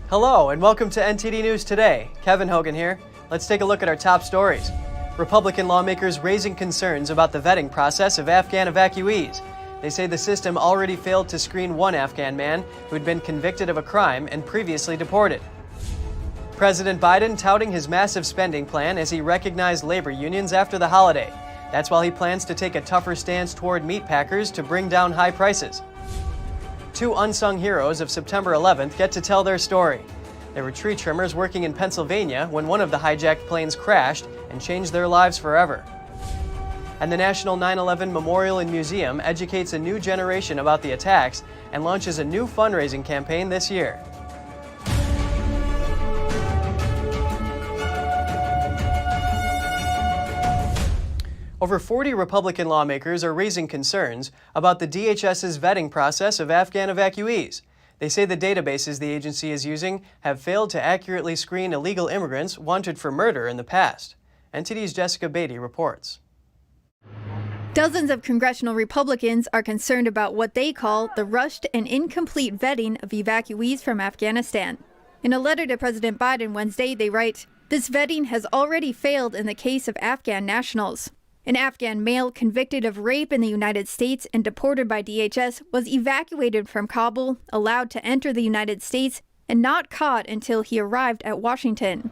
Hello and welcome to NTD News Today. Kevin Hogan here. Let's take a look at our top stories. Republican lawmakers raising concerns about the vetting process of Afghan evacuees. They say the system already failed to screen one Afghan man who had been convicted of a crime and previously deported. President Biden touting his massive spending plan as he recognized labor unions after the holiday. That's while he plans to take a tougher stance toward meat packers to bring down high prices. Two unsung heroes of September 11th get to tell their story. They were tree trimmers working in Pennsylvania when one of the hijacked planes crashed and changed their lives forever. And the National 9/11 Memorial and Museum educates a new generation about the attacks and launches a new fundraising campaign this year. Over 40 Republican lawmakers are raising concerns about the DHS's vetting process of Afghan evacuees. They say the databases the agency is using have failed to accurately screen illegal immigrants wanted for murder in the past. NTD's Jessica Beatty reports. Dozens of congressional Republicans are concerned about what they call the rushed and incomplete vetting of evacuees from Afghanistan. In a letter to President Biden Wednesday, they write, "This vetting has already failed in the case of Afghan nationals. An Afghan male convicted of rape in the United States and deported by DHS was evacuated from Kabul, allowed to enter the United States, and not caught until he arrived at Washington."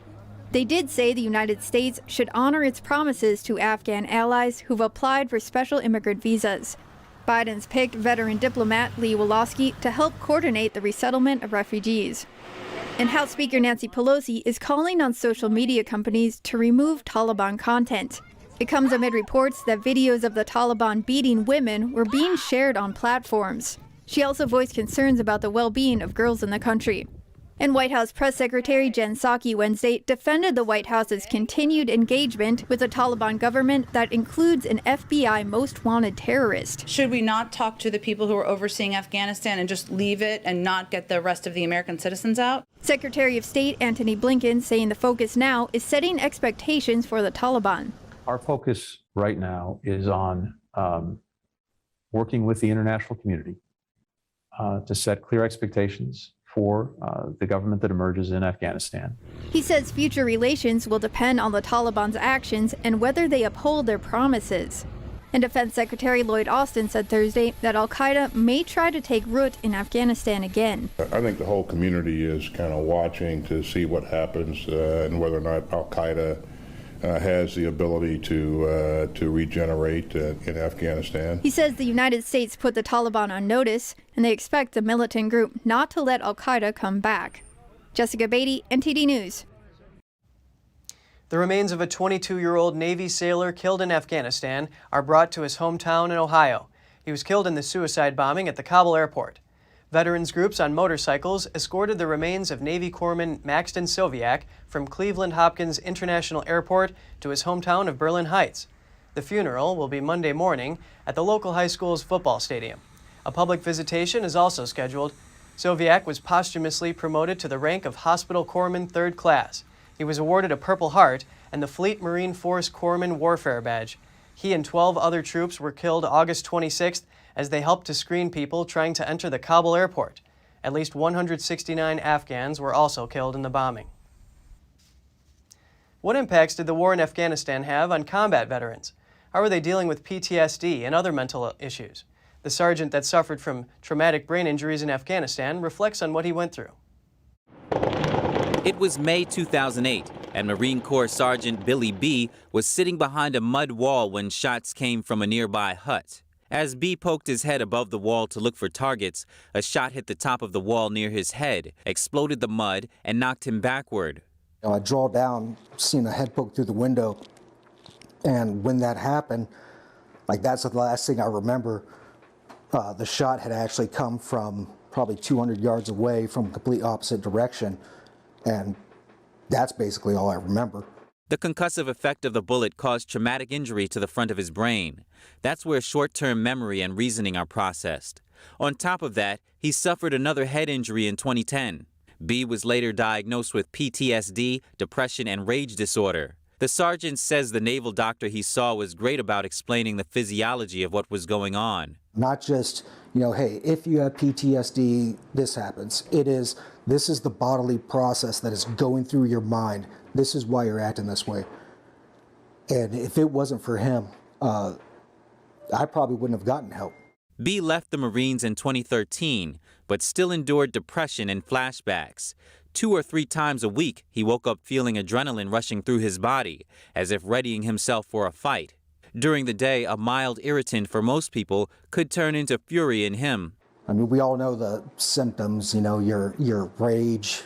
They did say the United States should honor its promises to Afghan allies who've applied for special immigrant visas. Biden's picked veteran diplomat Lee Wolosky to help coordinate the resettlement of refugees. And House Speaker Nancy Pelosi is calling on social media companies to remove Taliban content. It comes amid reports that videos of the Taliban beating women were being shared on platforms. She also voiced concerns about the well-being of girls in the country. And White House Press Secretary Jen Psaki Wednesday defended the White House's continued engagement with the Taliban government that includes an FBI most wanted terrorist. Should we not talk to the people who are overseeing Afghanistan and just leave it and not get the rest of the American citizens out? Secretary of State Antony Blinken saying the focus now is setting expectations for the Taliban. Our focus right now is on working with the international community to set clear expectations for the government that emerges in Afghanistan. He says future relations will depend on the Taliban's actions and whether they uphold their promises. And Defense Secretary Lloyd Austin said Thursday that al-Qaeda may try to take root in Afghanistan again. I think the whole community is kind of watching to see what happens and whether or not al-Qaeda has the ability to regenerate in Afghanistan. He says the United States put the Taliban on notice, and they expect the militant group not to let al-Qaeda come back. Jessica Beatty, NTD News. The remains of a 22-year-old Navy sailor killed in Afghanistan are brought to his hometown in Ohio. He was killed in the suicide bombing at the Kabul airport. Veterans groups on motorcycles escorted the remains of Navy Corpsman Maxton Soviak from Cleveland Hopkins International Airport to his hometown of Berlin Heights. The funeral will be Monday morning at the local high school's football stadium. A public visitation is also scheduled. Soviak was posthumously promoted to the rank of Hospital Corpsman 3rd Class. He was awarded a Purple Heart and the Fleet Marine Force Corpsman Warfare Badge. He and 12 other troops were killed August 26th as they helped to screen people trying to enter the Kabul airport. At least 169 Afghans were also killed in the bombing. What impacts did the war in Afghanistan have on combat veterans? How are they dealing with PTSD and other mental issues? The sergeant that suffered from traumatic brain injuries in Afghanistan reflects on what he went through. It was May 2008, and Marine Corps Sergeant Billy B. was sitting behind a mud wall when shots came from a nearby hut. As B poked his head above the wall to look for targets, a shot hit the top of the wall near his head, exploded the mud, and knocked him backward. I draw down, seeing a head poke through the window, and when that happened, that's the last thing I remember. The shot had actually come from probably 200 yards away from a complete opposite direction, and that's basically all I remember. The concussive effect of the bullet caused traumatic injury to the front of his brain. That's where short-term memory and reasoning are processed. On top of that, he suffered another head injury in 2010. B was later diagnosed with PTSD, depression, and rage disorder. The sergeant says the naval doctor he saw was great about explaining the physiology of what was going on. Not just, hey, if you have PTSD, this happens. This is the bodily process that is going through your mind. This is why you're acting this way. And if it wasn't for him, I probably wouldn't have gotten help. B left the Marines in 2013, but still endured depression and flashbacks. 2 or 3 times a week, he woke up feeling adrenaline rushing through his body, as if readying himself for a fight. During the day, a mild irritant for most people could turn into fury in him. I mean, we all know the symptoms, your rage,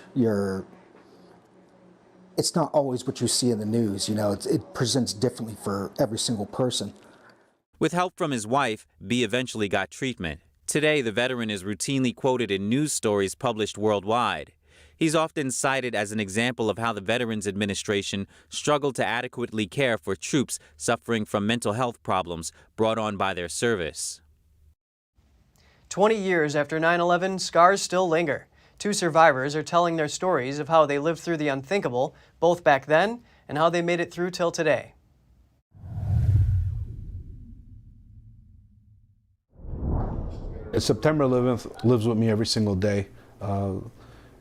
it's not always what you see in the news, it presents differently for every single person. With help from his wife, B eventually got treatment. Today, the veteran is routinely quoted in news stories published worldwide. He's often cited as an example of how the Veterans Administration struggled to adequately care for troops suffering from mental health problems brought on by their service. 20 years after 9/11, scars still linger. 2 survivors are telling their stories of how they lived through the unthinkable, both back then and how they made it through till today. September 11th lives with me every single day.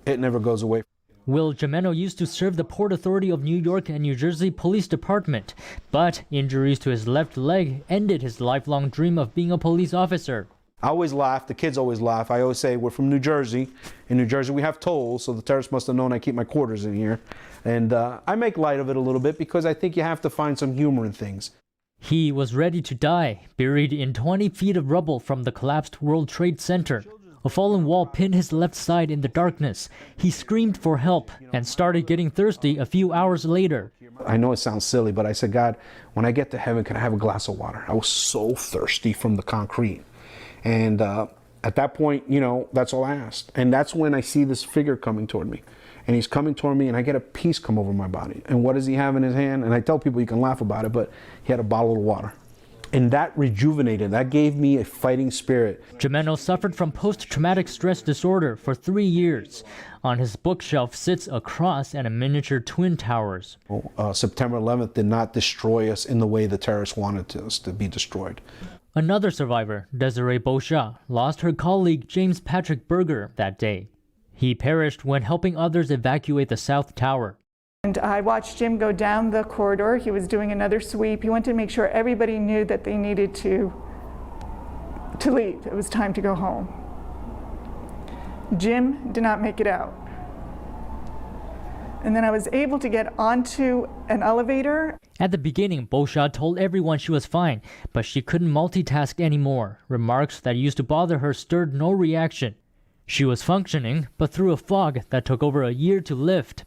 It never goes away. Will Jimeno used to serve the Port Authority of New York and New Jersey Police Department, but injuries to his left leg ended his lifelong dream of being a police officer. I always laugh. The kids always laugh. I always say we're from New Jersey. In New Jersey, we have tolls, so the terrorists must have known I keep my quarters in here. And I make light of it a little bit because I think you have to find some humor in things. He was ready to die, buried in 20 feet of rubble from the collapsed World Trade Center. A fallen wall pinned his left side in the darkness. He screamed for help and started getting thirsty a few hours later. I know it sounds silly, but I said, God, when I get to heaven, can I have a glass of water? I was so thirsty from the concrete. And at that point, that's all I asked. And that's when I see this figure coming toward me. And he's coming toward me, and I get a peace come over my body. And what does he have in his hand? And I tell people you can laugh about it, but he had a bottle of water. And that rejuvenated, that gave me a fighting spirit. Jimeno suffered from post-traumatic stress disorder for 3 years. On his bookshelf sits a cross and a miniature twin towers. September 11th did not destroy us in the way the terrorists wanted us to be destroyed. Another survivor, Desiree Beauchat, lost her colleague James Patrick Berger that day. He perished when helping others evacuate the South Tower. And I watched Jim go down the corridor. He was doing another sweep. He wanted to make sure everybody knew that they needed to leave. It was time to go home. Jim did not make it out. And then I was able to get onto an elevator. At the beginning, Beauchat told everyone she was fine, but she couldn't multitask anymore. Remarks that used to bother her stirred no reaction. She was functioning, but through a fog that took over a year to lift.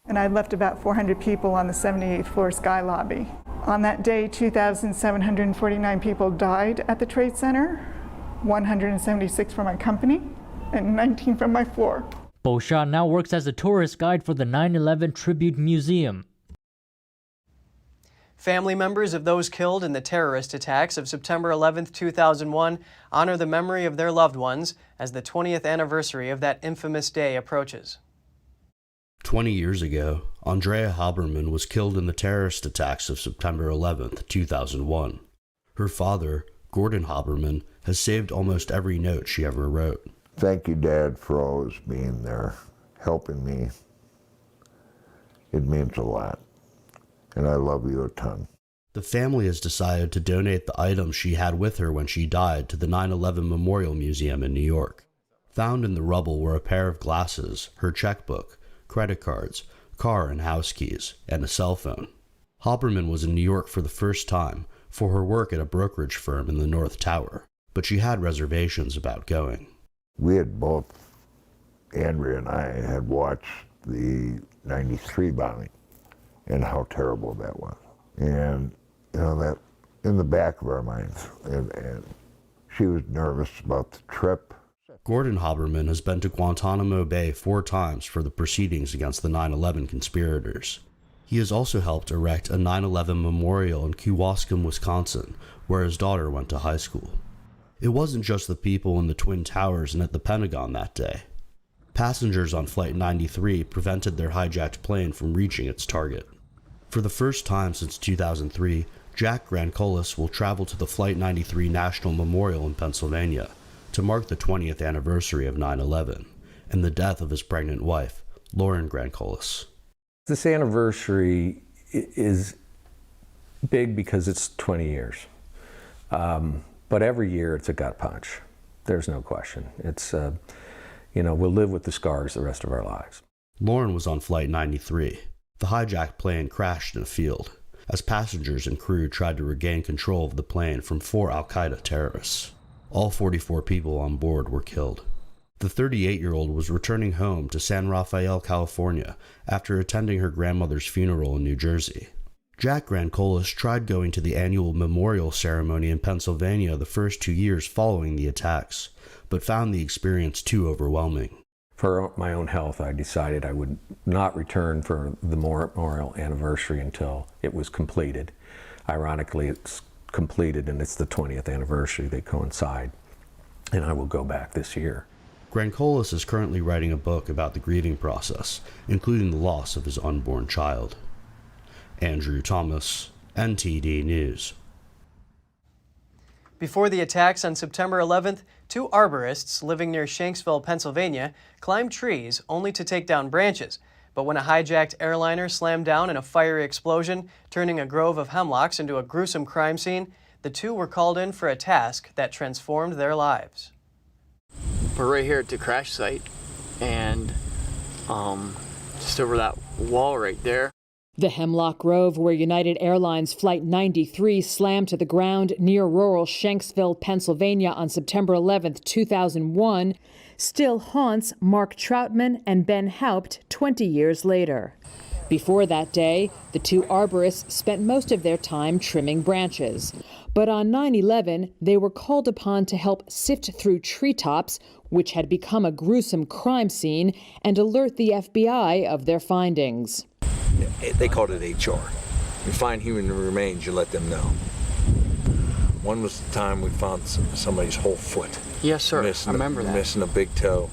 And I left about 400 people on the 78th floor sky lobby. On that day, 2,749 people died at the Trade Center, 176 from my company, and 19 from my floor. Beauchat now works as a tourist guide for the 9/11 Tribute Museum. Family members of those killed in the terrorist attacks of September 11, 2001 honor the memory of their loved ones as the 20th anniversary of that infamous day approaches. 20 years ago, Andrea Haberman was killed in the terrorist attacks of September 11, 2001. Her father, Gordon Haberman, has saved almost every note she ever wrote. Thank you, Dad, for always being there, helping me. It means a lot, and I love you a ton. The family has decided to donate the items she had with her when she died to the 9/11 Memorial Museum in New York. Found in the rubble were a pair of glasses, her checkbook, credit cards, car and house keys, and a cell phone. Haberman was in New York for the first time for her work at a brokerage firm in the North Tower, but she had reservations about going. We had both, Andrea and I, had watched the 93 bombing and how terrible that was. And, that in the back of our minds. And she was nervous about the trip. Gordon Haberman has been to Guantanamo Bay 4 times for the proceedings against the 9/11 conspirators. He has also helped erect a 9/11 memorial in Kewaskum, Wisconsin, where his daughter went to high school. It wasn't just the people in the Twin Towers and at the Pentagon that day. Passengers on Flight 93 prevented their hijacked plane from reaching its target. For the first time since 2003, Jack Grancolis will travel to the Flight 93 National Memorial in Pennsylvania to mark the 20th anniversary of 9/11 and the death of his pregnant wife, Lauren Grancolis. This anniversary is big because it's 20 years. But every year it's a gut punch. There's no question. It's, we'll live with the scars the rest of our lives. Lauren was on Flight 93. The hijacked plane crashed in a field as passengers and crew tried to regain control of the plane from 4 al-Qaeda terrorists. All 44 people on board were killed. The 38-year-old was returning home to San Rafael, California, after attending her grandmother's funeral in New Jersey. Jack Grancolis tried going to the annual memorial ceremony in Pennsylvania the first 2 years following the attacks, but found the experience too overwhelming. For my own health, I decided I would not return for the memorial anniversary until it was completed. Ironically, it's completed and it's the 20th anniversary. They coincide, and I will go back this year. Grancolis is currently writing a book about the grieving process, including the loss of his unborn child. Andrew Thomas, NTD News. Before the attacks on September 11th, 2 arborists living near Shanksville, Pennsylvania, climbed trees only to take down branches. But when a hijacked airliner slammed down in a fiery explosion, turning a grove of hemlocks into a gruesome crime scene, the 2 were called in for a task that transformed their lives. We're right here at the crash site, and just over that wall right there. The Hemlock Grove, where United Airlines Flight 93 slammed to the ground near rural Shanksville, Pennsylvania on September 11, 2001, still haunts Mark Troutman and Ben Haupt 20 years later. Before that day, the 2 arborists spent most of their time trimming branches. But on 9/11, they were called upon to help sift through treetops, which had become a gruesome crime scene, and alert the FBI of their findings. They called it HR. You find human remains, you let them know. One was the time we found somebody's whole foot. Yes, sir. I remember that. Missing a big toe.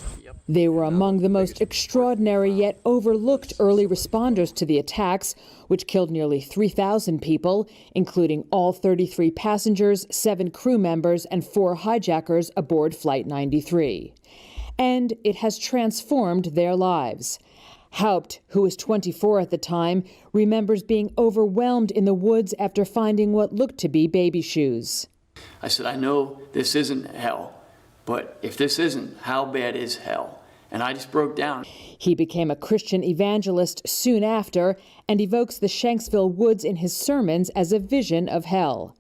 They were among the most extraordinary yet overlooked early responders to the attacks, which killed nearly 3,000 people, including all 33 passengers, 7 crew members, and 4 hijackers aboard Flight 93. And it has transformed their lives. Haupt, who was 24 at the time, remembers being overwhelmed in the woods after finding what looked to be baby shoes. I said, I know this isn't hell, but if this isn't, how bad is hell? And I just broke down. He became a Christian evangelist soon after and evokes the Shanksville woods in his sermons as a vision of hell.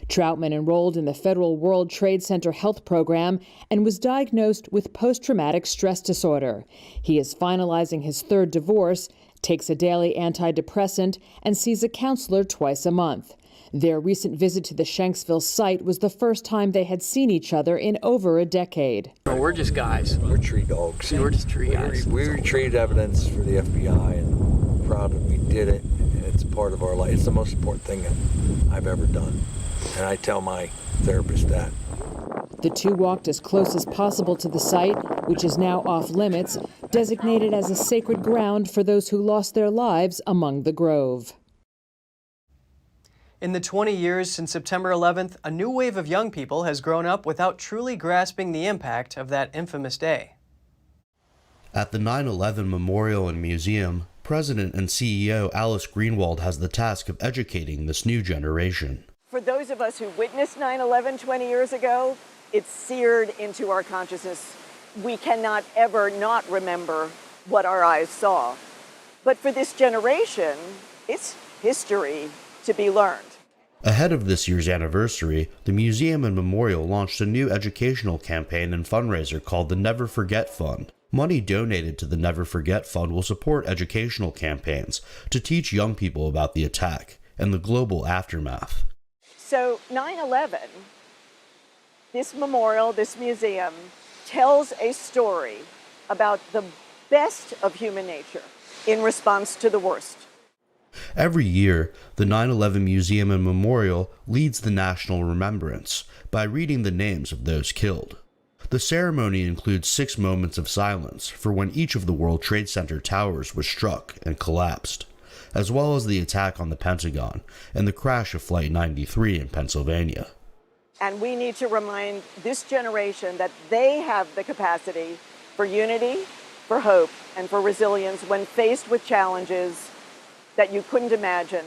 Troutman enrolled in the Federal World Trade Center health program and was diagnosed with post-traumatic stress disorder. He is finalizing his 3rd divorce, takes a daily antidepressant, and sees a counselor twice a month. Their recent visit to the Shanksville site was the first time they had seen each other in over a decade. Oh, we're just guys. We're tree dogs. We're just tree guys. We retrieved evidence for the FBI, and we're proud that we did it. It's part of our life. It's the most important thing that I've ever done. And I tell my therapist that. The 2 walked as close as possible to the site, which is now off limits, designated as a sacred ground for those who lost their lives among the grove. In the 20 years since September 11th, a new wave of young people has grown up without truly grasping the impact of that infamous day. At the 9/11 Memorial and Museum, President and CEO Alice Greenwald has the task of educating this new generation. For those of us who witnessed 9/11 20 years ago, it's seared into our consciousness. We cannot ever not remember what our eyes saw. But for this generation, it's history to be learned. Ahead of this year's anniversary, the museum and memorial launched a new educational campaign and fundraiser called the Never Forget Fund. Money donated to the Never Forget Fund will support educational campaigns to teach young people about the attack and the global aftermath. So 9/11, this memorial, this museum, tells a story about the best of human nature in response to the worst. Every year, the 9/11 Museum and Memorial leads the national remembrance by reading the names of those killed. The ceremony includes 6 moments of silence for when each of the World Trade Center towers was struck and collapsed. as well as the attack on the Pentagon and the crash of Flight 93 in Pennsylvania. And we need to remind this generation that they have the capacity for unity, for hope, and for resilience when faced with challenges that you couldn't imagine.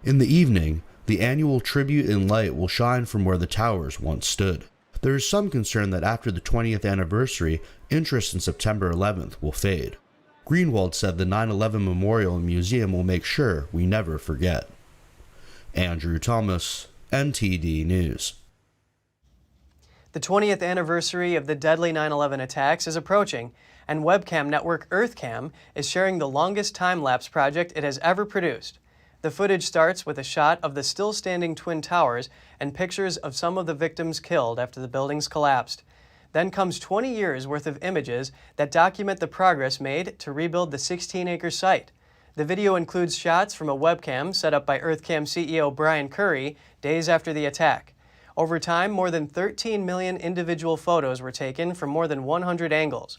In the evening, the annual tribute in light will shine from where the towers once stood. There is some concern that after the 20th anniversary, interest in September 11th will fade. Greenwald said the 9/11 Memorial and Museum will make sure we never forget. Andrew Thomas, NTD News. The 20th anniversary of the deadly 9/11 attacks is approaching, and webcam network Earthcam is sharing the longest time-lapse project it has ever produced. The footage starts with a shot of the still-standing Twin Towers and pictures of some of the victims killed after the buildings collapsed. Then comes 20 years worth of images that document the progress made to rebuild the 16-acre site. The video includes shots from a webcam set up by Earthcam CEO Brian Curry days after the attack. Over time, more than 13 million individual photos were taken from more than 100 angles.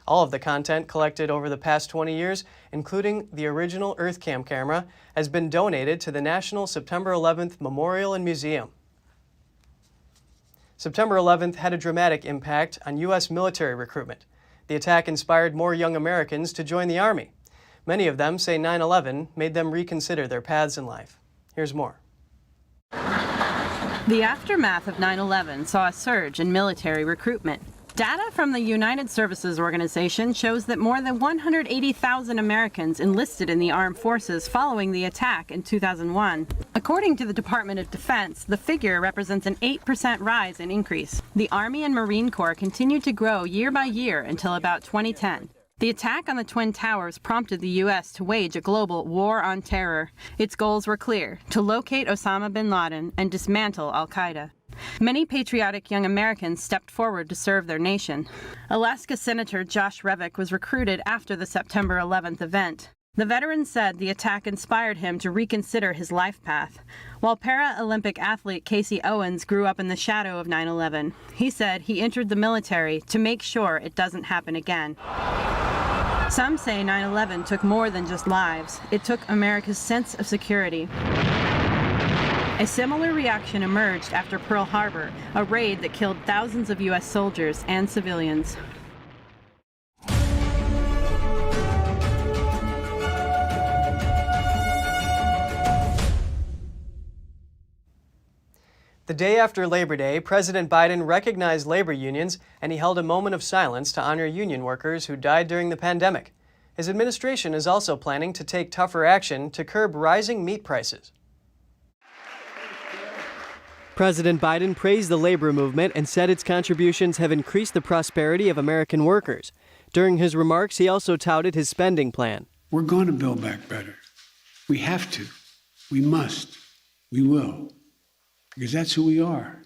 All of the content collected over the past 20 years, including the original Earthcam camera, has been donated to the National September 11th Memorial and Museum. September 11th had a dramatic impact on U.S. military recruitment. The attack inspired more young Americans to join the Army. Many of them say 9/11 made them reconsider their paths in life. Here's more. The aftermath of 9/11 saw a surge in military recruitment. Data from the United Services Organization shows that more than 180,000 Americans enlisted in the armed forces following the attack in 2001. According to the Department of Defense, the figure represents an 8% rise in increase. The Army and Marine Corps continued to grow year by year until about 2010. The attack on the Twin Towers prompted the U.S. to wage a global war on terror. Its goals were clear: to locate Osama bin Laden and dismantle al-Qaeda. Many patriotic young Americans stepped forward to serve their nation. Alaska Senator Josh Revick was recruited after the September 11th event. The veteran said the attack inspired him to reconsider his life path. While para-Olympic athlete Casey Owens grew up in the shadow of 9/11, he said he entered the military to make sure it doesn't happen again. Some say 9/11 took more than just lives. It took America's sense of security. A similar reaction emerged after Pearl Harbor, a raid that killed thousands of U.S. soldiers and civilians. The day after Labor Day, President Biden recognized labor unions, and he held a moment of silence to honor union workers who died during the pandemic. His administration is also planning to take tougher action to curb rising meat prices. President Biden praised the labor movement and said its contributions have increased the prosperity of American workers. During his remarks, he also touted his spending plan. We're going to build back better. We have to. We must. We will. Because that's who we are.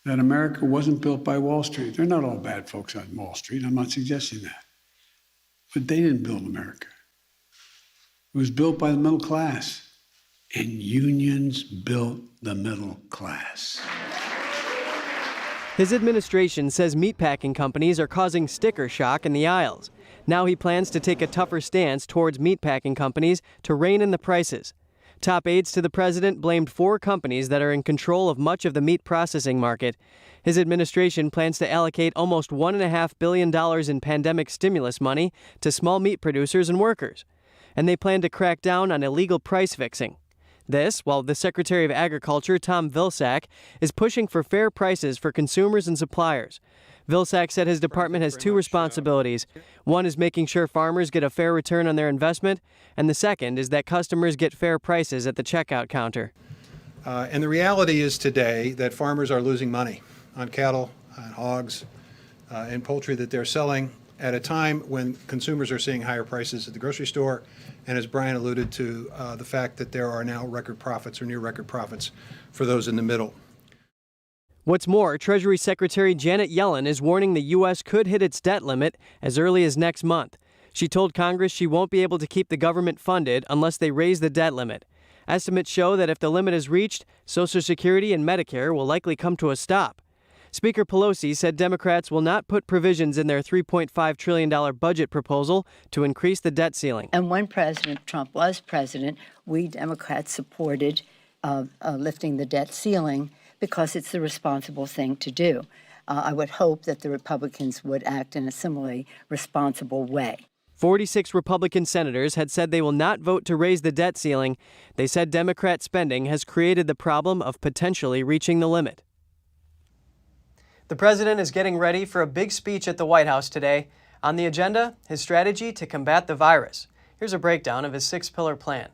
That America wasn't built by Wall Street. They're not all bad folks on Wall Street. I'm not suggesting that. But they didn't build America. It was built by the middle class. And unions built the middle class. His administration says meatpacking companies are causing sticker shock in the aisles. Now he plans to take a tougher stance towards meatpacking companies to rein in the prices. Top aides to the president blamed 4 companies that are in control of much of the meat processing market. His administration plans to allocate almost $1.5 billion in pandemic stimulus money to small meat producers and workers. And they plan to crack down on illegal price fixing. This, while the Secretary of Agriculture, Tom Vilsack, is pushing for fair prices for consumers and suppliers. Vilsack said his department has 2 responsibilities. One is making sure farmers get a fair return on their investment, and the second is that customers get fair prices at the checkout counter. And the reality is today that farmers are losing money on cattle, on hogs, and poultry that they're selling at a time when consumers are seeing higher prices at the grocery store, and as Brian alluded to, the fact that there are now record profits or near record profits for those in the middle. What's more, Treasury Secretary Janet Yellen is warning the U.S. could hit its debt limit as early as next month. She told Congress she won't be able to keep the government funded unless they raise the debt limit. Estimates show that if the limit is reached, Social Security and Medicare will likely come to a stop. Speaker Pelosi said Democrats will not put provisions in their $3.5 trillion budget proposal to increase the debt ceiling. And when President Trump was president, we Democrats supported lifting the debt ceiling because it's the responsible thing to do. I would hope that the Republicans would act in a similarly responsible way. 46 Republican senators had said they will not vote to raise the debt ceiling. They said Democrat spending has created the problem of potentially reaching the limit. The president is getting ready for a big speech at the White House today. On the agenda, his strategy to combat the virus. Here's a breakdown of his six-pillar plan.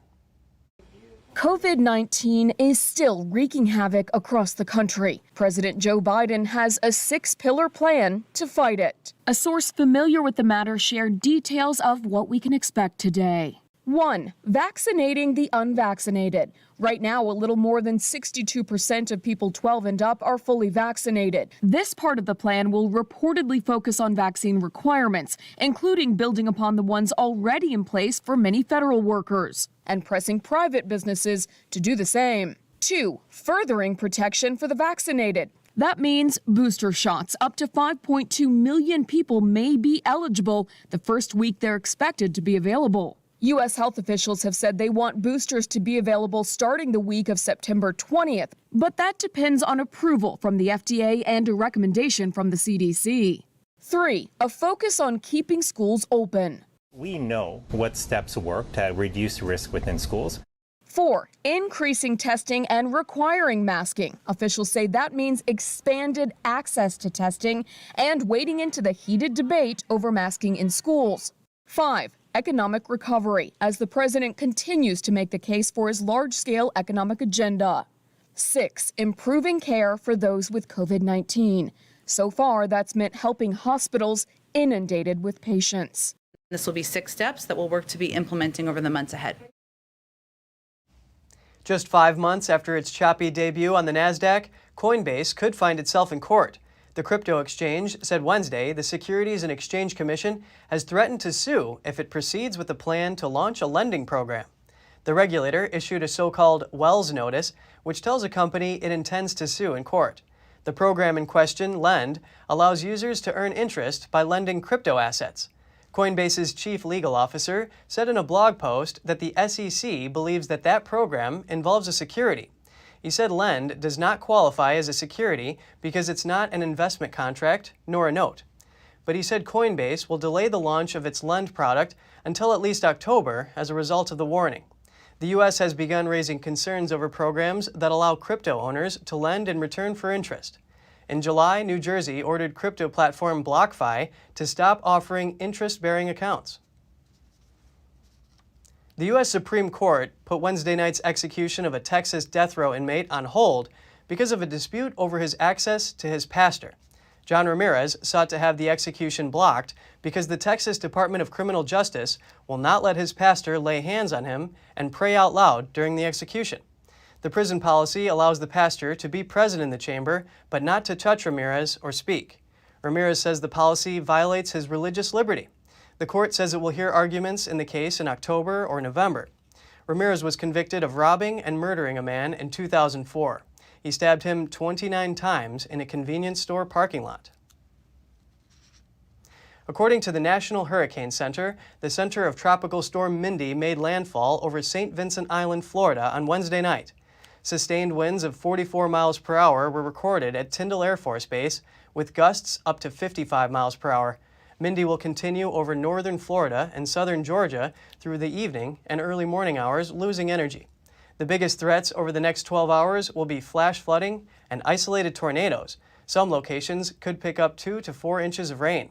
COVID-19 is still wreaking havoc across the country. President Joe Biden has a six-pillar plan to fight it. A source familiar with the matter shared details of what we can expect today. 1. Vaccinating the unvaccinated. Right now, a little more than 62% of people 12 and up are fully vaccinated. This part of the plan will reportedly focus on vaccine requirements, including building upon the ones already in place for many federal workers, and pressing private businesses to do the same. 2. Furthering protection for the vaccinated. That means booster shots. Up to 5.2 million people may be eligible the first week they're expected to be available. U.S. health officials have said they want boosters to be available starting the week of September 20th, but that depends on approval from the FDA and a recommendation from the CDC. 3. A focus on keeping schools open. We know what steps work to reduce risk within schools. 4. Increasing testing and requiring masking. Officials say that means expanded access to testing and wading into the heated debate over masking in schools. 5. Economic recovery, as the president continues to make the case for his large-scale economic agenda. 6. Improving care for those with COVID-19. So far, that's meant helping hospitals inundated with patients. This will be 6 steps that we'll work to be implementing over the months ahead. Just 5 months after its choppy debut on the NASDAQ, Coinbase could find itself in court. The crypto exchange said Wednesday the Securities and Exchange Commission has threatened to sue if it proceeds with a plan to launch a lending program. The regulator issued a so-called Wells notice, which tells a company it intends to sue in court. The program in question, Lend, allows users to earn interest by lending crypto assets. Coinbase's chief legal officer said in a blog post that the SEC believes that program involves a security. He said Lend does not qualify as a security because it's not an investment contract nor a note. But he said Coinbase will delay the launch of its Lend product until at least October as a result of the warning. The U.S. has begun raising concerns over programs that allow crypto owners to lend in return for interest. In July, New Jersey ordered crypto platform BlockFi to stop offering interest-bearing accounts. The U.S. Supreme Court put Wednesday night's execution of a Texas death row inmate on hold because of a dispute over his access to his pastor. John Ramirez sought to have the execution blocked because the Texas Department of Criminal Justice will not let his pastor lay hands on him and pray out loud during the execution. The prison policy allows the pastor to be present in the chamber, but not to touch Ramirez or speak. Ramirez says the policy violates his religious liberty. The court says it will hear arguments in the case in October or November. Ramirez was convicted of robbing and murdering a man in 2004. He stabbed him 29 times in a convenience store parking lot. According to the National Hurricane Center, the center of Tropical Storm Mindy made landfall over St. Vincent Island, Florida on Wednesday night. Sustained winds of 44 miles per hour were recorded at Tyndall Air Force Base, with gusts up to 55 miles per hour. Mindy will continue over northern Florida and southern Georgia through the evening and early morning hours, losing energy. The biggest threats over the next 12 hours will be flash flooding and isolated tornadoes. Some locations could pick up 2 to 4 inches of rain.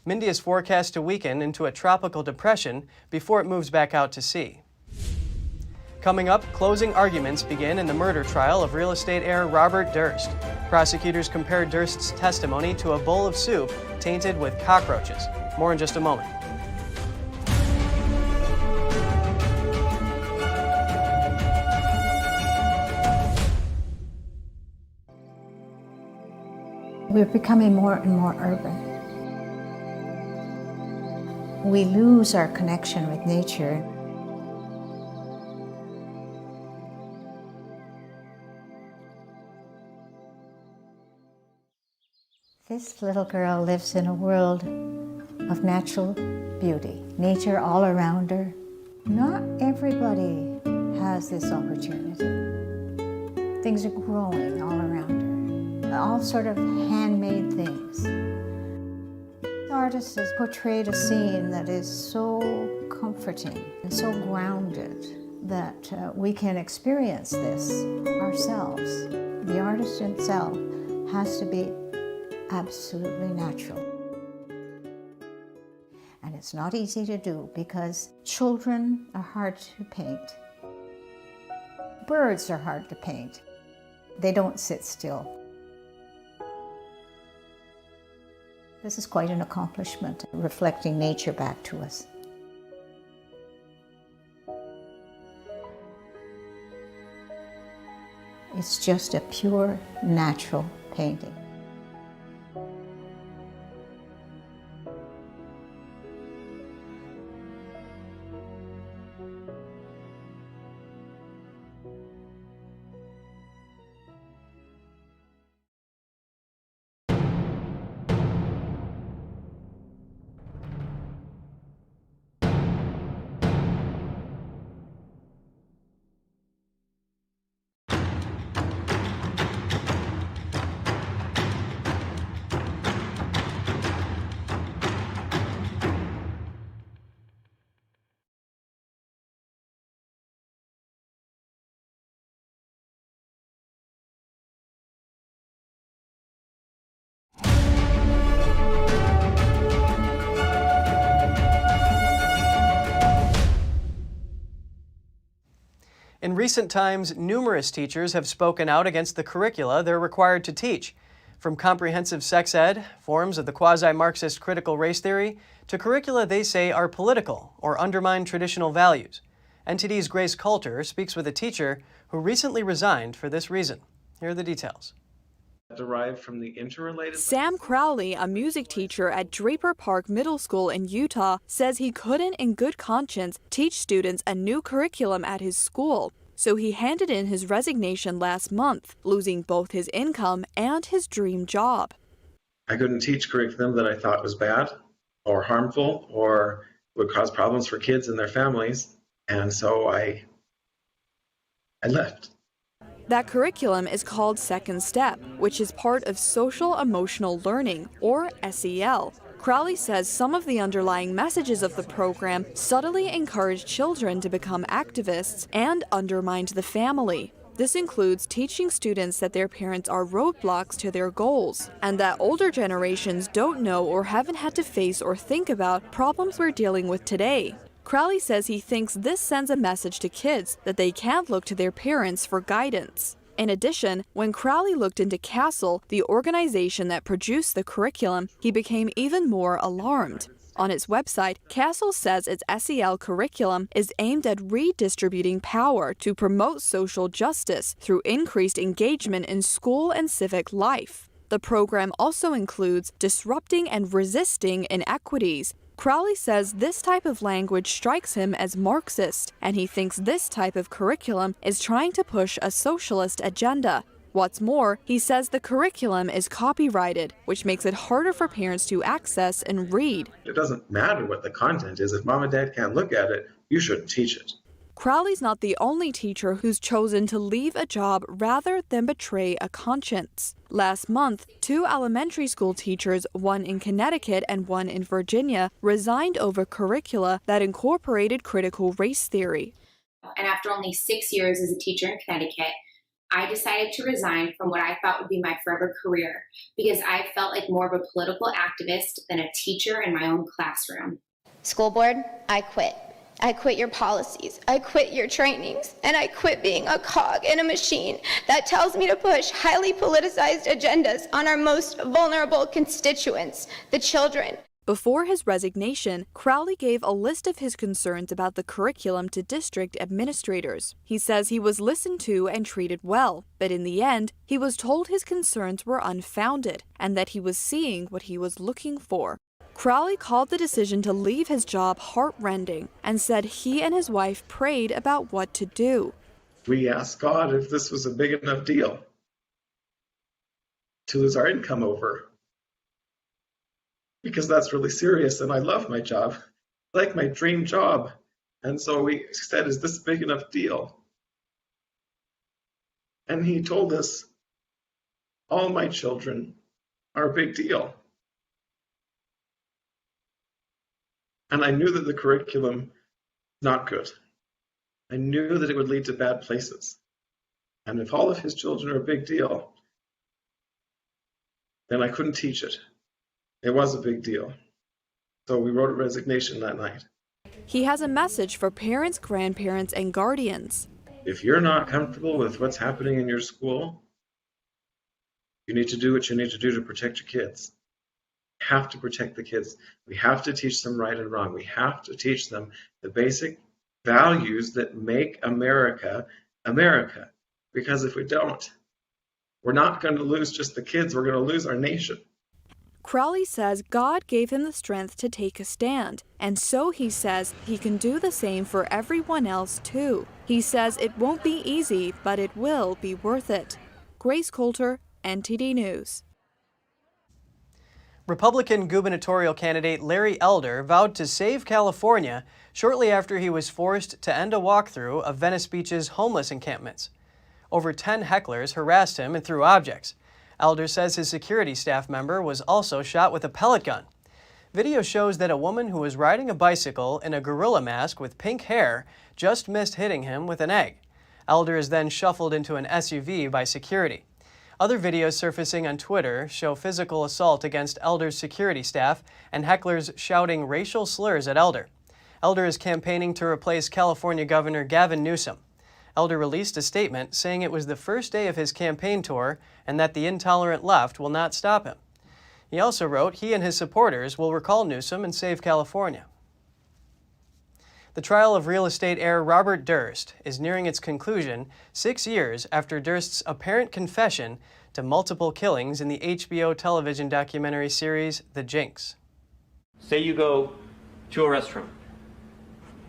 Mindy is forecast to weaken into a tropical depression before it moves back out to sea. Coming up, closing arguments begin in the murder trial of real estate heir Robert Durst. Prosecutors compared Durst's testimony to a bowl of soup tainted with cockroaches. More in just a moment. We're becoming more and more urban. We lose our connection with nature. This little girl lives in a world of natural beauty, nature all around her. Not everybody has this opportunity. Things are growing all around her, all sort of handmade things. The artist has portrayed a scene that is so comforting and so grounded that we can experience this ourselves. The artist himself has to be absolutely natural. And it's not easy to do because children are hard to paint. Birds are hard to paint. They don't sit still. This is quite an accomplishment, reflecting nature back to us. It's just a pure, natural painting. In recent times, numerous teachers have spoken out against the curricula they're required to teach. From comprehensive sex ed, forms of the quasi-Marxist critical race theory, to curricula they say are political or undermine traditional values. NTD's Grace Coulter speaks with a teacher who recently resigned for this reason. Here are the details. Derived from the interrelated. Sam Crowley, a music teacher at Draper Park Middle School in Utah, says he couldn't in good conscience teach students a new curriculum at his school. So he handed in his resignation last month, losing both his income and his dream job. I couldn't teach curriculum that I thought was bad or harmful or would cause problems for kids and their families. And so I left. That curriculum is called Second Step, which is part of Social Emotional Learning, or SEL. Crowley says some of the underlying messages of the program subtly encourage children to become activists and undermined the family. This includes teaching students that their parents are roadblocks to their goals, and that older generations don't know or haven't had to face or think about problems we're dealing with today. Crowley says he thinks this sends a message to kids that they can't look to their parents for guidance. In addition, when Crowley looked into CASEL, the organization that produced the curriculum, he became even more alarmed. On its website, CASEL says its SEL curriculum is aimed at redistributing power to promote social justice through increased engagement in school and civic life. The program also includes disrupting and resisting inequities. Crowley says this type of language strikes him as Marxist, and he thinks this type of curriculum is trying to push a socialist agenda. What's more, he says the curriculum is copyrighted, which makes it harder for parents to access and read. It doesn't matter what the content is. If mom and dad can't look at it, you shouldn't teach it. Crowley's not the only teacher who's chosen to leave a job rather than betray a conscience. Last month, 2 elementary school teachers, one in Connecticut and one in Virginia, resigned over curricula that incorporated critical race theory. And after only 6 years as a teacher in Connecticut, I decided to resign from what I thought would be my forever career because I felt like more of a political activist than a teacher in my own classroom. School board, I quit. I quit your policies, I quit your trainings, and I quit being a cog in a machine that tells me to push highly politicized agendas on our most vulnerable constituents, the children. Before his resignation, Crowley gave a list of his concerns about the curriculum to district administrators. He says he was listened to and treated well, but in the end, he was told his concerns were unfounded and that he was seeing what he was looking for. Crowley called the decision to leave his job heartrending and said he and his wife prayed about what to do. We asked God if this was a big enough deal to lose our income over. because that's really serious and I love my job, like my dream job. And so we said, is this a big enough deal? And he told us, all my children are a big deal. And I knew that the curriculum was not good. I knew that it would lead to bad places. And if all of his children are a big deal, then I couldn't teach it. It was a big deal. So we wrote a resignation that night. He has a message for parents, grandparents, and guardians. If you're not comfortable with what's happening in your school, you need to do what you need to do to protect your kids. We have to protect the kids. We have to teach them right and wrong. We have to teach them the basic values that make America, America. Because if we don't, we're not going to lose just the kids, we're going to lose our nation. Crowley says God gave him the strength to take a stand, and so he says he can do the same for everyone else too. He says it won't be easy, but it will be worth it. Grace Coulter, NTD News. Republican gubernatorial candidate Larry Elder vowed to save California shortly after he was forced to end a walkthrough of Venice Beach's homeless encampments. Over 10 hecklers harassed him and threw objects. Elder says his security staff member was also shot with a pellet gun. Video shows that a woman who was riding a bicycle in a gorilla mask with pink hair just missed hitting him with an egg. Elder is then shuffled into an SUV by security. Other videos surfacing on Twitter show physical assault against Elder's security staff and hecklers shouting racial slurs at Elder. Elder is campaigning to replace California Governor Gavin Newsom. Elder released a statement saying it was the first day of his campaign tour and that the intolerant left will not stop him. He also wrote he and his supporters will recall Newsom and save California. The trial of real estate heir Robert Durst is nearing its conclusion 6 years after Durst's apparent confession to multiple killings in the HBO television documentary series The Jinx. Say you go to a restaurant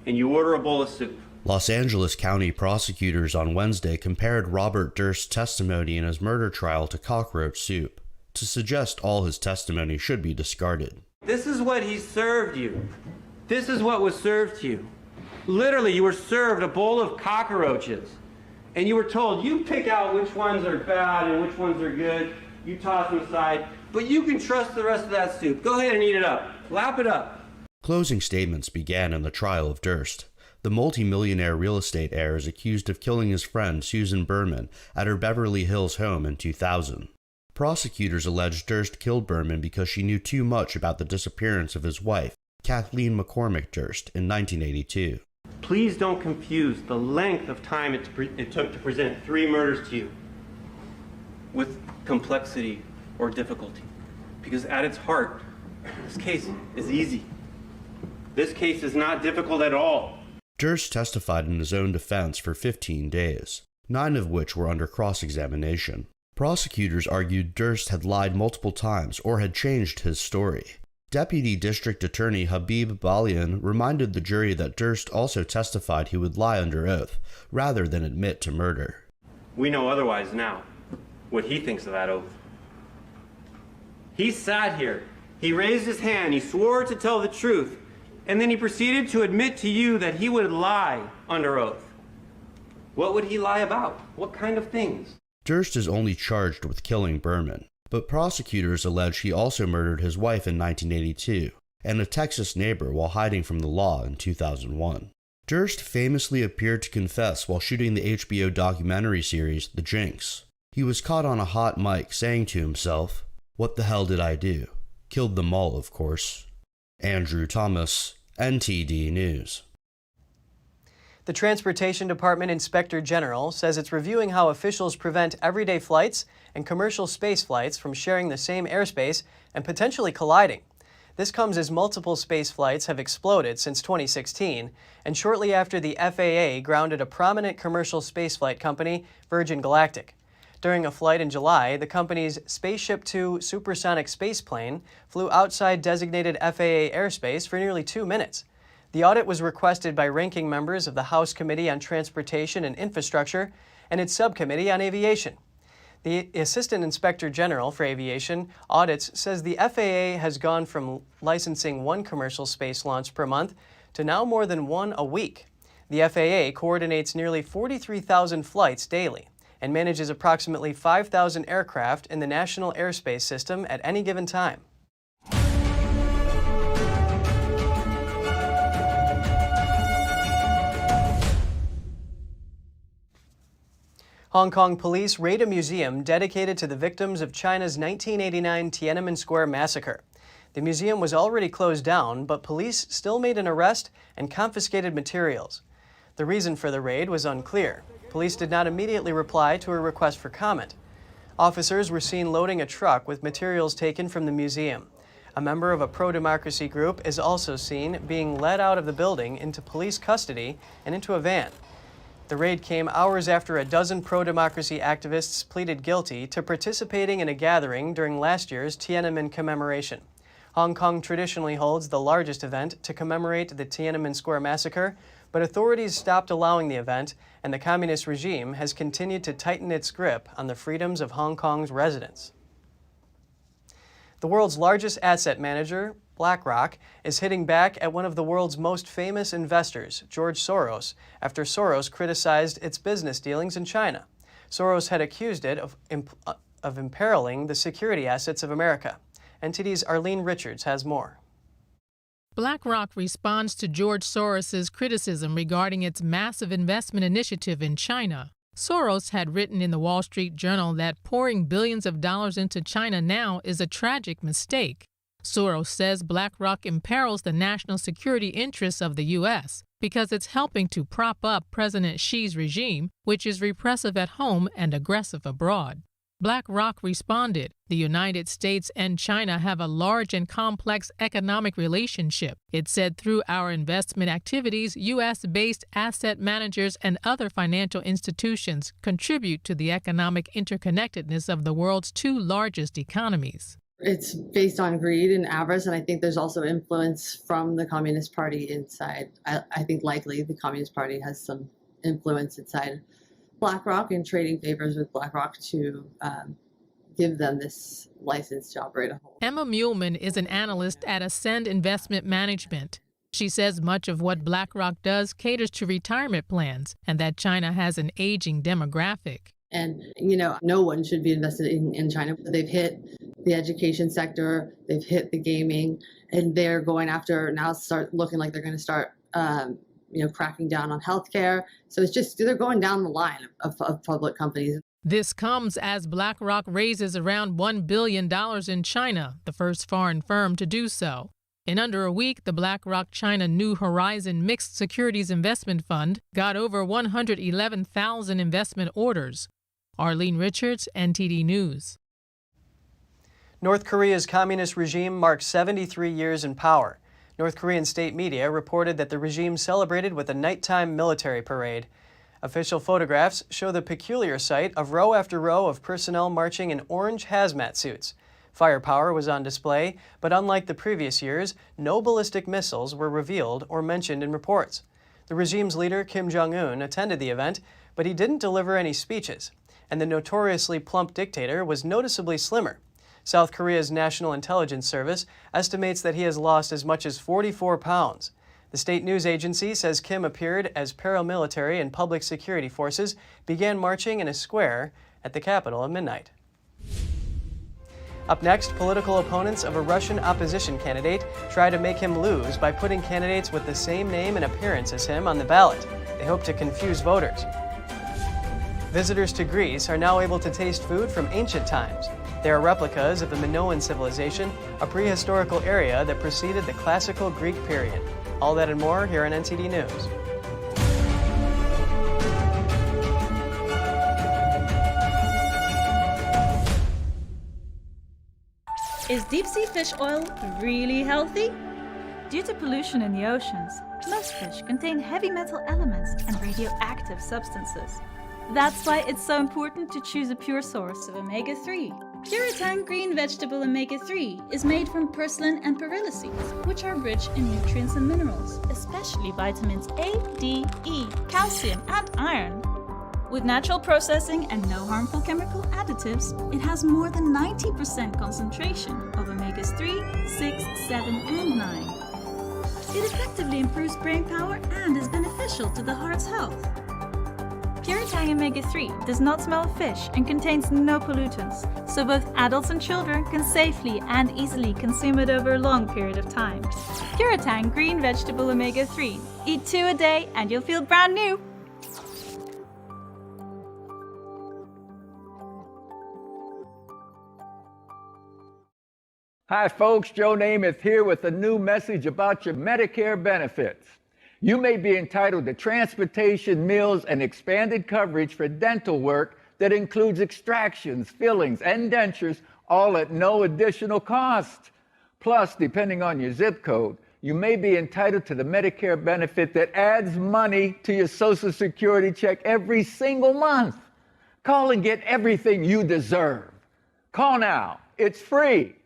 and you order a bowl of soup. Los Angeles County prosecutors on Wednesday compared Robert Durst's testimony in his murder trial to cockroach soup, to suggest all his testimony should be discarded. This is what he served you. This is what was served to you. Literally, you were served a bowl of cockroaches, and you were told, you pick out which ones are bad and which ones are good. You toss them aside, but you can trust the rest of that soup. Go ahead and eat it up. Lap it up. Closing statements began in the trial of Durst. The multimillionaire real estate heir is accused of killing his friend Susan Berman at her Beverly Hills home in 2000. Prosecutors allege Durst killed Berman because she knew too much about the disappearance of his wife, Kathleen McCormick Durst, in 1982. Please don't confuse the length of time it took to present 3 murders to you with complexity or difficulty. Because at its heart, this case is easy. This case is not difficult at all. Durst testified in his own defense for 15 days, 9 of which were under cross-examination. Prosecutors argued Durst had lied multiple times or had changed his story. Deputy District Attorney Habib Balian reminded the jury that Durst also testified he would lie under oath, rather than admit to murder. We know otherwise now, what he thinks of that oath. He sat here, he raised his hand, he swore to tell the truth, and then he proceeded to admit to you that he would lie under oath. What would he lie about? What kind of things? Durst is only charged with killing Berman, but prosecutors allege he also murdered his wife in 1982 and a Texas neighbor while hiding from the law in 2001. Durst famously appeared to confess while shooting the HBO documentary series The Jinx. He was caught on a hot mic saying to himself, "What the hell did I do? Killed them all, of course." Andrew Thomas, NTD News. The Transportation Department Inspector General says it's reviewing how officials prevent everyday flights and commercial space flights from sharing the same airspace and potentially colliding. This comes as multiple space flights have exploded since 2016, and shortly after the FAA grounded a prominent commercial spaceflight company, Virgin Galactic. During a flight in July, the company's Spaceship Two supersonic spaceplane flew outside designated FAA airspace for nearly 2 minutes. The audit was requested by ranking members of the House Committee on Transportation and Infrastructure and its Subcommittee on Aviation. The Assistant Inspector General for Aviation Audits says the FAA has gone from licensing one commercial space launch per month to now more than one a week. The FAA coordinates nearly 43,000 flights daily and manages approximately 5,000 aircraft in the national airspace system at any given time. Hong Kong police raid a museum dedicated to the victims of China's 1989 Tiananmen Square massacre. The museum was already closed down, but police still made an arrest and confiscated materials. The reason for the raid was unclear. Police did not immediately reply to a request for comment. Officers were seen loading a truck with materials taken from the museum. A member of a pro-democracy group is also seen being led out of the building into police custody and into a van. The raid came hours after a dozen pro-democracy activists pleaded guilty to participating in a gathering during last year's Tiananmen commemoration. Hong Kong traditionally holds the largest event to commemorate the Tiananmen Square massacre, but authorities stopped allowing the event, and the communist regime has continued to tighten its grip on the freedoms of Hong Kong's residents. The world's largest asset manager, BlackRock, is hitting back at one of the world's most famous investors, George Soros, after Soros criticized its business dealings in China. Soros had accused it of imperiling the security assets of America. NTD's Arlene Richards has more. BlackRock responds to George Soros's criticism regarding its massive investment initiative in China. Soros had written in the Wall Street Journal that pouring billions of dollars into China now is a tragic mistake. Soros says BlackRock imperils the national security interests of the U.S. because it's helping to prop up President Xi's regime, which is repressive at home and aggressive abroad. BlackRock responded, "The United States and China have a large and complex economic relationship." It said through our investment activities, U.S.-based asset managers and other financial institutions contribute to the economic interconnectedness of the world's two largest economies. It's based on greed and avarice, and I think there's also influence from the Communist Party inside. I think likely the Communist Party has some influence inside BlackRock and trading favors with BlackRock to give them this license to operate a whole. Emma Muehlman is an analyst at Ascend Investment Management. She says much of what BlackRock does caters to retirement plans and that China has an aging demographic. And, no one should be invested in China. They've hit the education sector, they've hit the gaming, and they're going after, now start looking like they're going to start cracking down on healthcare. So it's just, they're going down the line of public companies. This comes as BlackRock raises around $1 billion in China, the first foreign firm to do so. In under a week, the BlackRock China New Horizon Mixed Securities Investment Fund got over 111,000 investment orders. Arlene Richards, NTD News. North Korea's communist regime marks 73 years in power. North Korean state media reported that the regime celebrated with a nighttime military parade. Official photographs show the peculiar sight of row after row of personnel marching in orange hazmat suits. Firepower was on display, but unlike the previous years, no ballistic missiles were revealed or mentioned in reports. The regime's leader, Kim Jong-un, attended the event, but he didn't deliver any speeches, and the notoriously plump dictator was noticeably slimmer. South Korea's National Intelligence Service estimates that he has lost as much as 44 pounds. The state news agency says Kim appeared as paramilitary and public security forces began marching in a square at the capital at midnight. Up next, political opponents of a Russian opposition candidate try to make him lose by putting candidates with the same name and appearance as him on the ballot. They hope to confuse voters. Visitors to Greece are now able to taste food from ancient times. They are replicas of the Minoan civilization, a prehistorical area that preceded the classical Greek period. All that and more here on NTD News. Is deep-sea fish oil really healthy? Due to pollution in the oceans, most fish contain heavy metal elements and radioactive substances. That's why it's so important to choose a pure source of omega-3. Puritan Green Vegetable Omega-3 is made from purslane and perilla seeds, which are rich in nutrients and minerals, especially vitamins A, D, E, calcium, and iron. With natural processing and no harmful chemical additives, it has more than 90% concentration of omegas 3, 6, 7, and 9. It effectively improves brain power and is beneficial to the heart's health. Puretang Omega-3 does not smell of fish and contains no pollutants, so both adults and children can safely and easily consume it over a long period of time. Puretang Green Vegetable Omega-3. Eat 2 a day and you'll feel brand new! Hi folks, Joe Namath here with a new message about your Medicare benefits. You may be entitled to transportation, meals, and expanded coverage for dental work that includes extractions, fillings, and dentures, all at no additional cost. Plus, depending on your zip code, you may be entitled to the Medicare benefit that adds money to your Social Security check every single month. Call and get everything you deserve. Call now. It's free.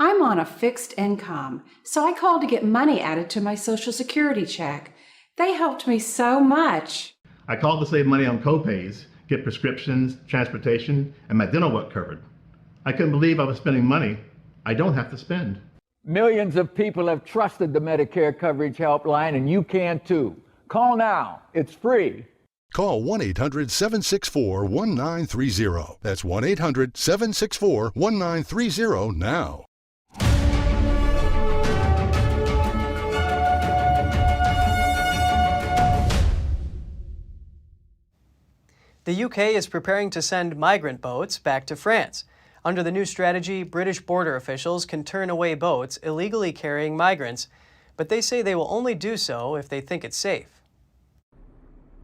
I'm on a fixed income, so I called to get money added to my Social Security check. They helped me so much. I called to save money on co-pays, get prescriptions, transportation, and my dental work covered. I couldn't believe I was spending money I don't have to spend. Millions of people have trusted the Medicare Coverage Helpline, and you can too. Call now. It's free. Call 1-800-764-1930. That's 1-800-764-1930 now. The UK is preparing to send migrant boats back to France. Under the new strategy, British border officials can turn away boats illegally carrying migrants, but they say they will only do so if they think it's safe.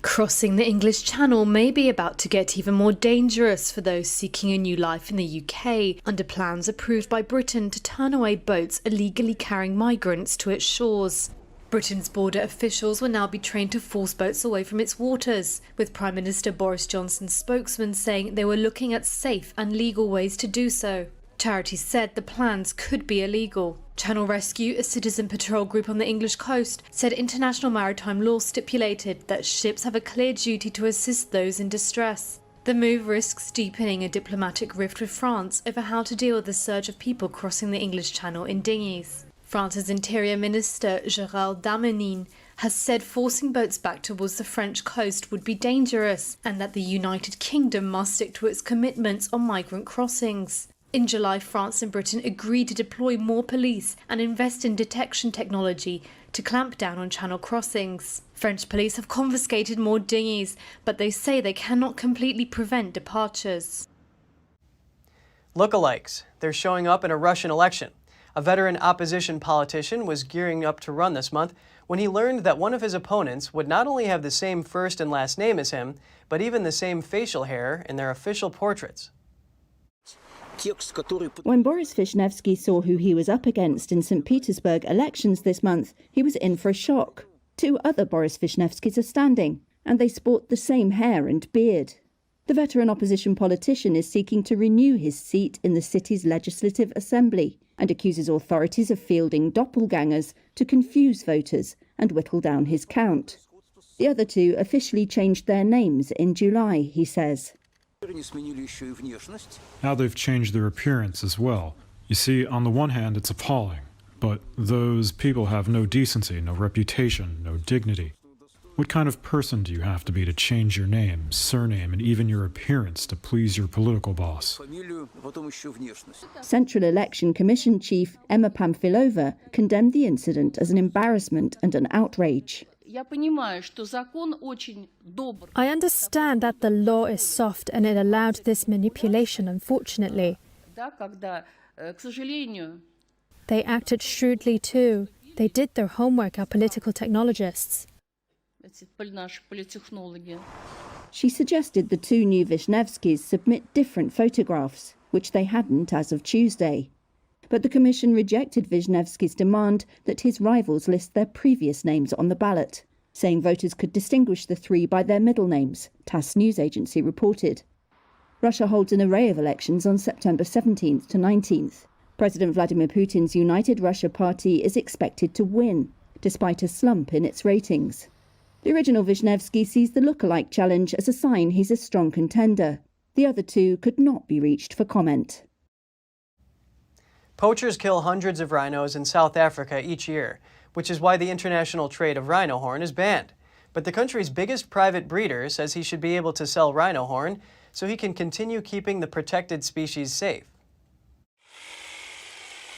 Crossing the English Channel may be about to get even more dangerous for those seeking a new life in the UK, under plans approved by Britain to turn away boats illegally carrying migrants to its shores. Britain's border officials will now be trained to force boats away from its waters, with Prime Minister Boris Johnson's spokesman saying they were looking at safe and legal ways to do so. Charities said the plans could be illegal. Channel Rescue, a citizen patrol group on the English coast, said international maritime law stipulated that ships have a clear duty to assist those in distress. The move risks deepening a diplomatic rift with France over how to deal with the surge of people crossing the English Channel in dinghies. France's Interior Minister Gérald Darmanin has said forcing boats back towards the French coast would be dangerous and that the United Kingdom must stick to its commitments on migrant crossings. In July, France and Britain agreed to deploy more police and invest in detection technology to clamp down on channel crossings. French police have confiscated more dinghies, but they say they cannot completely prevent departures. Lookalikes. They're showing up in a Russian election. A veteran opposition politician was gearing up to run this month when he learned that one of his opponents would not only have the same first and last name as him, but even the same facial hair in their official portraits. When Boris Vishnevsky saw who he was up against in St. Petersburg elections this month, he was in for a shock. 2 other Boris Vishnevskys are standing, and they sport the same hair and beard. The veteran opposition politician is seeking to renew his seat in the city's Legislative Assembly and accuses authorities of fielding doppelgangers to confuse voters and whittle down his count. The other 2 officially changed their names in July, he says. Now they've changed their appearance as well. You see, on the one hand, it's appalling, but those people have no decency, no reputation, no dignity. What kind of person do you have to be to change your name, surname, and even your appearance to please your political boss? Central Election Commission Chief Emma Pamfilova condemned the incident as an embarrassment and an outrage. I understand that the law is soft and it allowed this manipulation, unfortunately. They acted shrewdly too. They did their homework, our political technologists. She suggested the 2 new Vishnevskys submit different photographs, which they hadn't as of Tuesday. But the commission rejected Vishnevsky's demand that his rivals list their previous names on the ballot, saying voters could distinguish the 3 by their middle names, TASS news agency reported. Russia holds an array of elections on September 17th to 19th. President Vladimir Putin's United Russia Party is expected to win, despite a slump in its ratings. The original Wisniewski sees the lookalike challenge as a sign he's a strong contender. The other two could not be reached for comment. Poachers kill hundreds of rhinos in South Africa each year, which is why the international trade of rhino horn is banned. But the country's biggest private breeder says he should be able to sell rhino horn so he can continue keeping the protected species safe.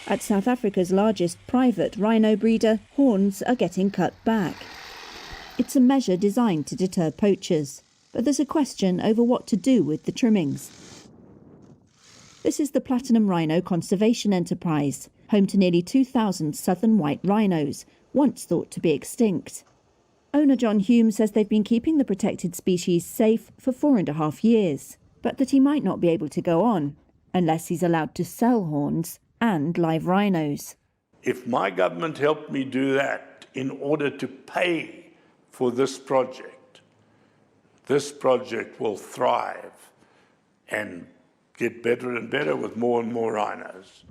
At South Africa's largest private rhino breeder, horns are getting cut back. It's a measure designed to deter poachers, but there's a question over what to do with the trimmings. This is the Platinum Rhino Conservation Enterprise, home to nearly 2,000 southern white rhinos, once thought to be extinct. Owner John Hume says they've been keeping the protected species safe for 4.5 years, but that he might not be able to go on unless he's allowed to sell horns and live rhinos. If my government helped me do that in order to pay for this project will thrive and get better and better with more and more rhinos.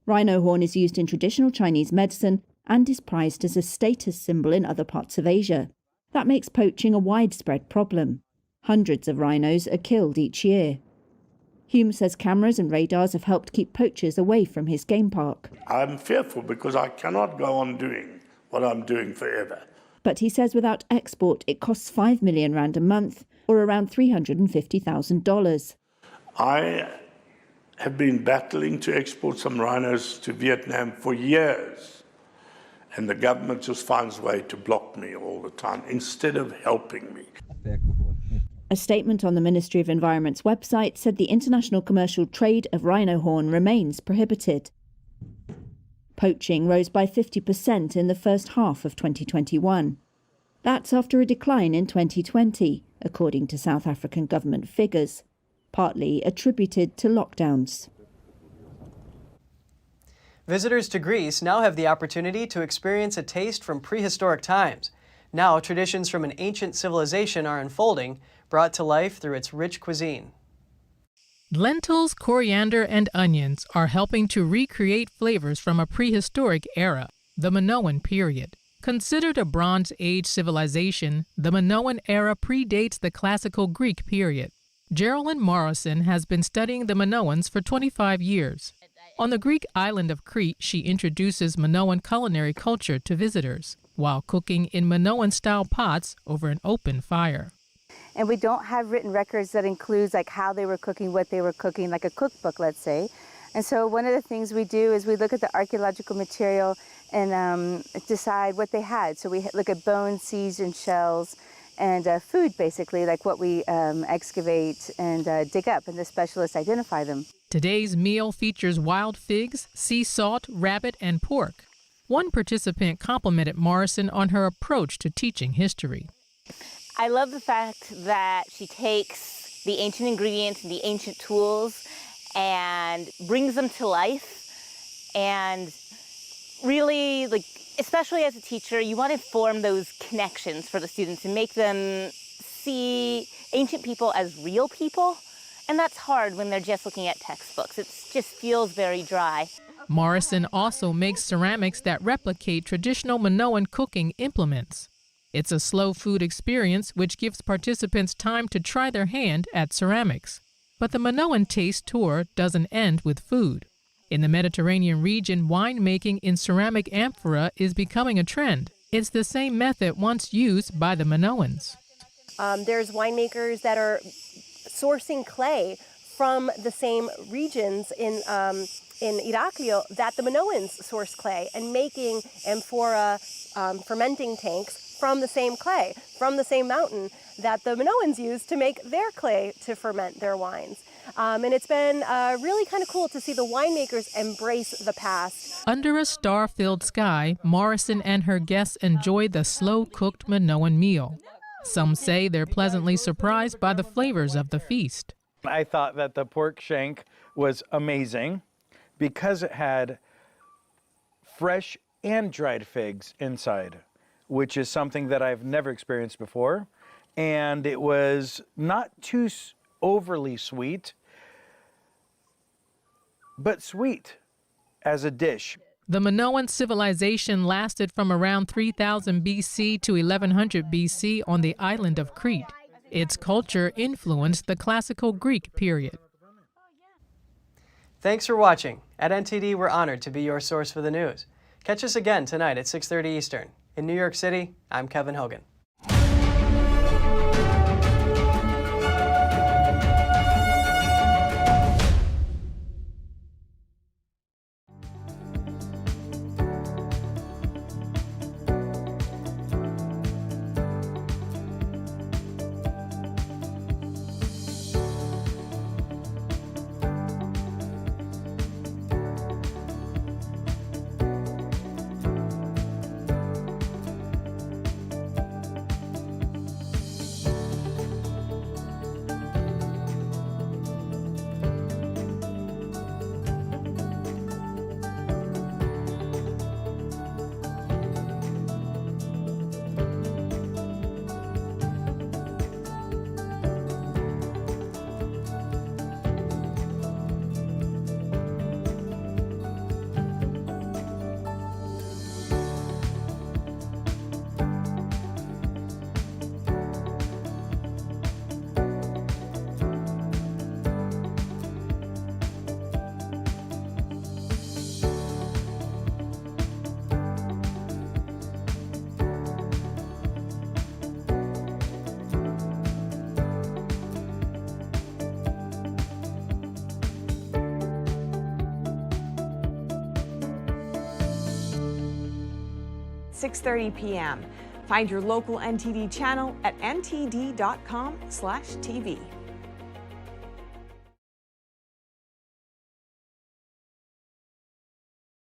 Rhino horn is used in traditional Chinese medicine and is prized as a status symbol in other parts of Asia. That makes poaching a widespread problem. Hundreds of rhinos are killed each year. Hume says cameras and radars have helped keep poachers away from his game park. I'm fearful because I cannot go on doing what I'm doing forever. But he says without export, it costs 5 million rand a month, or around $350,000. I have been battling to export some rhinos to Vietnam for years, and the government just finds a way to block me all the time instead of helping me. A statement on the Ministry of Environment's website said the international commercial trade of rhino horn remains prohibited. Poaching rose by 50% in the first half of 2021. That's after a decline in 2020, according to South African government figures, partly attributed to lockdowns. Visitors to Greece now have the opportunity to experience a taste from prehistoric times. Now, traditions from an ancient civilization are unfolding, brought to life through its rich cuisine. Lentils, coriander, and onions are helping to recreate flavors from a prehistoric era, the Minoan period. Considered a Bronze Age civilization, the Minoan era predates the classical Greek period. Geraldine Morrison has been studying the Minoans for 25 years. On the Greek island of Crete, she introduces Minoan culinary culture to visitors, while cooking in Minoan-style pots over an open fire. And we don't have written records that includes like how they were cooking, what they were cooking, like a cookbook, let's say. And so one of the things we do is we look at the archaeological material and decide what they had. So we look at bones, seeds, and shells, and food, basically, like what we excavate and dig up, and the specialists identify them. Today's meal features wild figs, sea salt, rabbit, and pork. One participant complimented Morrison on her approach to teaching history. I love the fact that she takes the ancient ingredients and the ancient tools and brings them to life. And really, like, especially as a teacher, you want to form those connections for the students and make them see ancient people as real people. And that's hard when they're just looking at textbooks. It just feels very dry. Morrison also makes ceramics that replicate traditional Minoan cooking implements. It's a slow food experience which gives participants time to try their hand at ceramics. But the Minoan Taste Tour doesn't end with food. In the Mediterranean region, winemaking in ceramic amphora is becoming a trend. It's the same method once used by the Minoans. There's winemakers that are sourcing clay from the same regions in Iraklio that the Minoans source clay and making amphora fermenting tanks from the same clay, from the same mountain that the Minoans use to make their clay to ferment their wines. And it's been really kind of cool to see the winemakers embrace the past. Under a star-filled sky, Morrison and her guests enjoy the slow-cooked Minoan meal. Some say they're pleasantly surprised by the flavors of the feast. I thought that the pork shank was amazing because it had fresh and dried figs inside, which is something that I've never experienced before. And it was not too overly sweet, but sweet as a dish. The Minoan civilization lasted from around 3000 BC to 1100 BC on the island of Crete. Its culture influenced the classical Greek period. Thanks for watching. At NTD, we're honored to be your source for the news. Catch us again tonight at 6:30 Eastern. In New York City, I'm Kevin Hogan. .30 p.m. Find your local NTD channel at ntd.com/TV.